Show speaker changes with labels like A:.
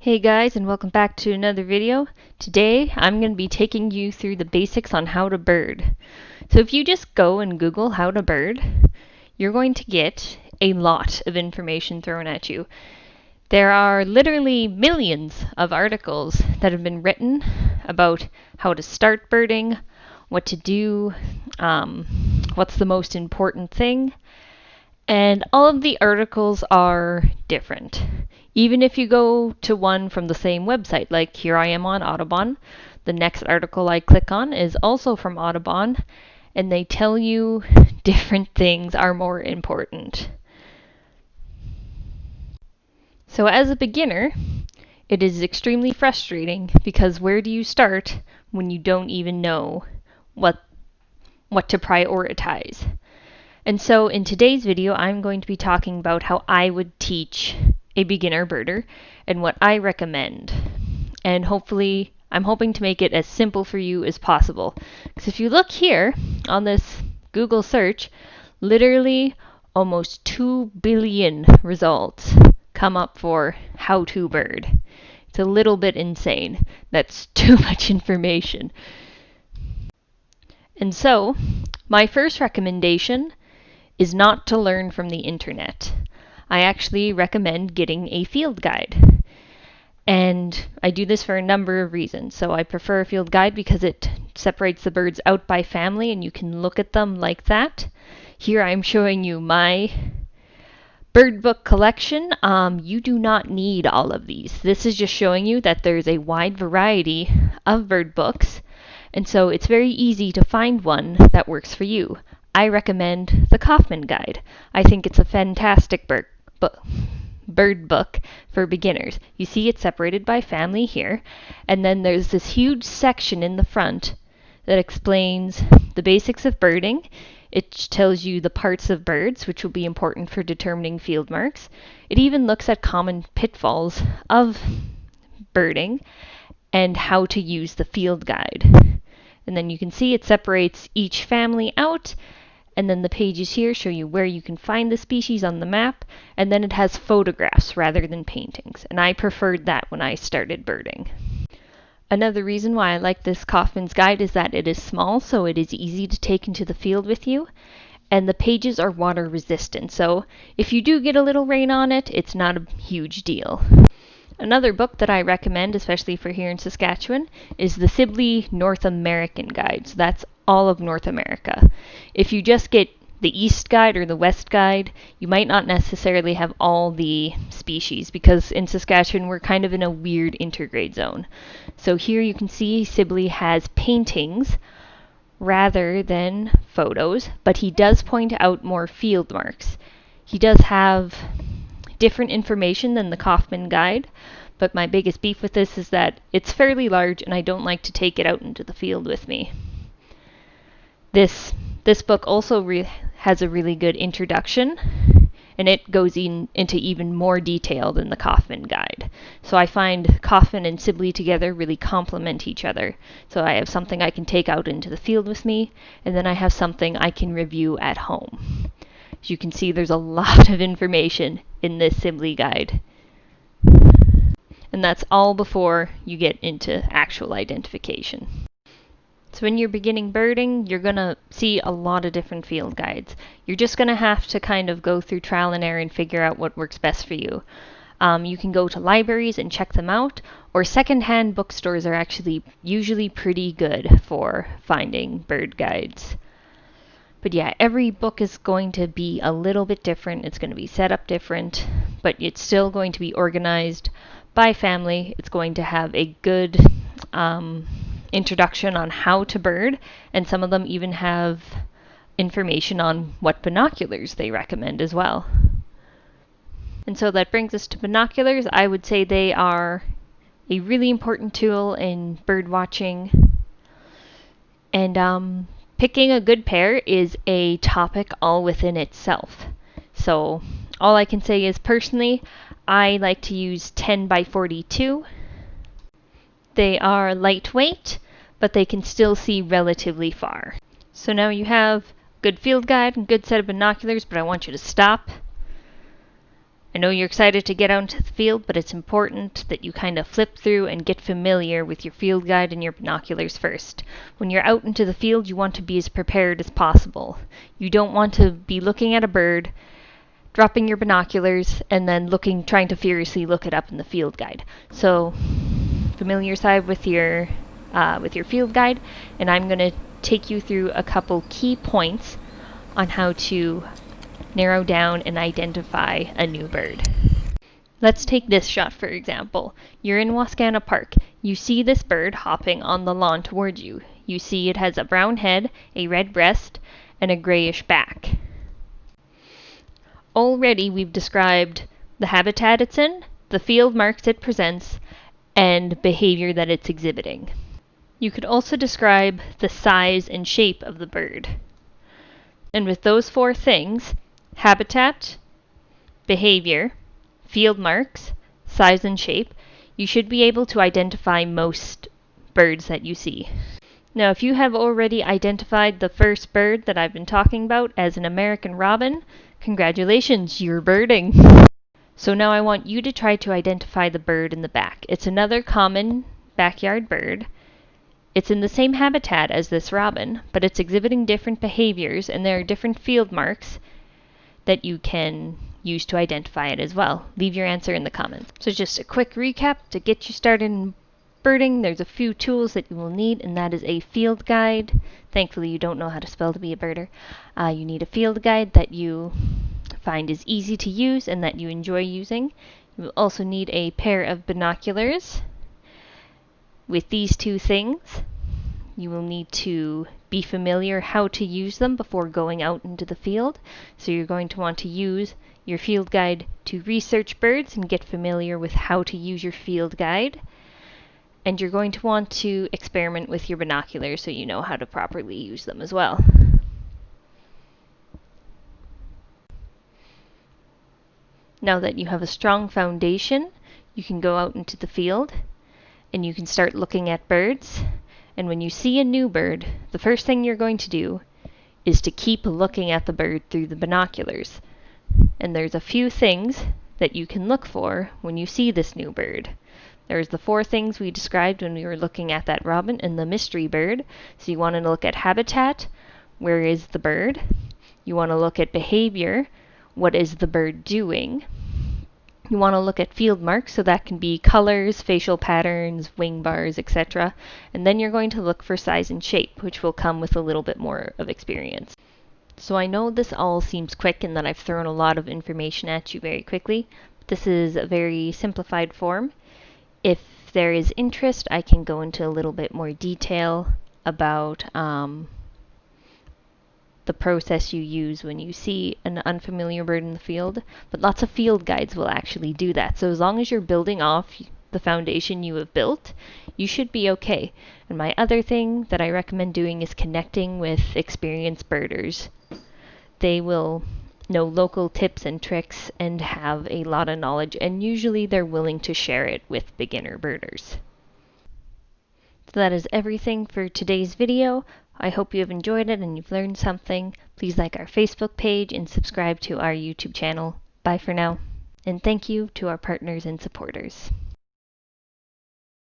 A: Hey guys, and welcome back to another video. Today I'm going to be taking you through the basics on how to bird. So if you just go and Google how to bird, you're going to get a lot of information thrown at you. There are literally millions of articles that have been written about how to start birding, what to do, what's the most important thing, and all of the articles are different. Even if you go to one from the same website, like here I am on Audubon, the next article I click on is also from Audubon, and they tell you different things are more important. So as a beginner, it is extremely frustrating because where do you start when you don't even know what to prioritize? And so in today's video, I'm going to be talking about how I would teach a beginner birder and what I recommend. And hopefully, I'm hoping to make it as simple for you as possible. Because if you look here on this Google search, literally almost 2 billion results come up for how to bird. It's a little bit insane. That's too much information. And so, my first recommendation is not to learn from the internet. I actually recommend getting a field guide. And I do this for a number of reasons. So I prefer a field guide because it separates the birds out by family and you can look at them like that. Here I'm showing you my bird book collection. You do not need all of these. This is just showing you that there's a wide variety of bird books. And so it's very easy to find one that works for you. I recommend the Kaufman Guide. I think it's a fantastic bird book for beginners. You see it's separated by family here, and then there's this huge section in the front that explains the basics of birding. It tells you the parts of birds, which will be important for determining field marks. It even looks at common pitfalls of birding and how to use the field guide. And then you can see it separates each family out, and then the pages here show you where you can find the species on the map, and then it has photographs rather than paintings, and I preferred that when I started birding. Another reason why I like this Kaufman's Guide is that it is small, so it is easy to take into the field with you, and the pages are water resistant, so if you do get a little rain on it, it's not a huge deal. Another book that I recommend, especially for here in Saskatchewan, is the Sibley North American Guide. So that's all of North America. If you just get the East Guide or the West Guide, you might not necessarily have all the species because in Saskatchewan we're kind of in a weird intergrade zone. So here you can see Sibley has paintings rather than photos, but he does point out more field marks. He does have different information than the Kaufman Guide, but my biggest beef with this is that it's fairly large and I don't like to take it out into the field with me. This book also has a really good introduction, and it goes into even more detail than the Kaufman Guide. So I find Kaufman and Sibley together really complement each other. So I have something I can take out into the field with me, and then I have something I can review at home. As you can see, there's a lot of information in this Sibley Guide. And that's all before you get into actual identification. So when you're beginning birding, you're going to see a lot of different field guides. You're just going to have to kind of go through trial and error and figure out what works best for you. You can go to libraries and check them out, or secondhand bookstores are actually usually pretty good for finding bird guides. But yeah, every book is going to be a little bit different. It's going to be set up different, but it's still going to be organized by family. It's going to have a good introduction on how to bird, and some of them even have information on what binoculars they recommend as well. And so that brings us to binoculars. I would say they are a really important tool in bird watching. And picking a good pair is a topic all within itself. So all I can say is personally, I like to use 10x42. They are lightweight, but they can still see relatively far. So now you have good field guide and good set of binoculars, but I want you to stop. I know you're excited to get out into the field, but it's important that you kind of flip through and get familiar with your field guide and your binoculars first. When you're out into the field, you want to be as prepared as possible. You don't want to be looking at a bird, dropping your binoculars, and then trying to furiously look it up in the field guide. So familiarize with your field guide, and I'm going to take you through a couple key points on how to narrow down and identify a new bird. Let's take this shot for example. You're in Wascana Park. You see this bird hopping on the lawn towards you. You see it has a brown head, a red breast, and a grayish back. Already we've described the habitat it's in, the field marks it presents, and behavior that it's exhibiting. You could also describe the size and shape of the bird. And with those 4 things, habitat, behavior, field marks, size and shape, you should be able to identify most birds that you see. Now, if you have already identified the first bird that I've been talking about as an American robin, congratulations, you're birding. So now I want you to try to identify the bird in the back. It's another common backyard bird. It's in the same habitat as this robin, but it's exhibiting different behaviors, and there are different field marks that you can use to identify it as well. Leave your answer in the comments. So just a quick recap to get you started in birding. There's a few tools that you will need, and that is a field guide. Thankfully you don't know how to spell to be a birder. You need a field guide that you find is easy to use and that you enjoy using. You will also need a pair of binoculars. With these 2 things, you will need to be familiar how to use them before going out into the field. So you're going to want to use your field guide to research birds and get familiar with how to use your field guide. And you're going to want to experiment with your binoculars so you know how to properly use them as well. Now that you have a strong foundation, you can go out into the field and you can start looking at birds. And when you see a new bird, the first thing you're going to do is to keep looking at the bird through the binoculars. And there's a few things that you can look for when you see this new bird. There's the 4 things we described when we were looking at that robin and the mystery bird. So you want to look at habitat, where is the bird? You want to look at behavior, what is the bird doing? You want to look at field marks, so that can be colors, facial patterns, wing bars, etc. And then you're going to look for size and shape, which will come with a little bit more of experience. So I know this all seems quick and that I've thrown a lot of information at you very quickly, but this is a very simplified form. If there is interest, I can go into a little bit more detail about the process you use when you see an unfamiliar bird in the field, but lots of field guides will actually do that. So as long as you're building off the foundation you have built, you should be okay. And my other thing that I recommend doing is connecting with experienced birders. They will know local tips and tricks and have a lot of knowledge, and usually they're willing to share it with beginner birders. So that is everything for today's video. I hope you have enjoyed it and you've learned something. Please like our Facebook page and subscribe to our YouTube channel. Bye for now, and thank you to our partners and supporters.